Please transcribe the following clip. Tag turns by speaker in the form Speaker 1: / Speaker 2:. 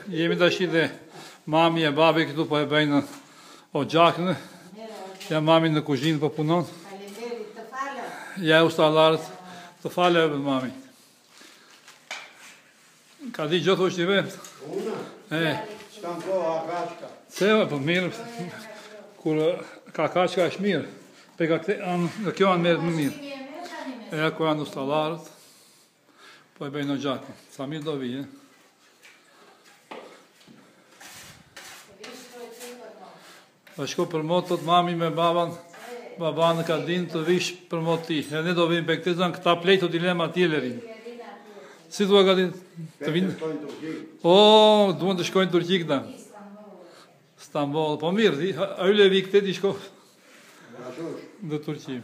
Speaker 1: Jemi tash dhe mami e babi këtu po e bëjnë oxhakën. Ja mami në kuzhinë po punon.
Speaker 2: Faleminderit, të falë.
Speaker 1: Ja ustallarët, të falë mami. Ka di gjithë është i vetë?
Speaker 3: Una? S'kam po akashka.
Speaker 1: Seva, po mirë. Kur ka kashka është mirë. Peka në kjo anë merët më mirë. Ja ku janë ustallarët. Po e bëjnë oxhakën. Sa mirë do vijë. Pa shko për motë, të mami me baban, baban ka din të vish për motë ti. E ne do vim për këtë zanë, këta plejtë të dilema tjele rinë. Si të ka din të vinë? O, duhen të shkojnë Turqi këta. Istanbul. Po mirë, a yle vi këtë di shko? Në Turqi.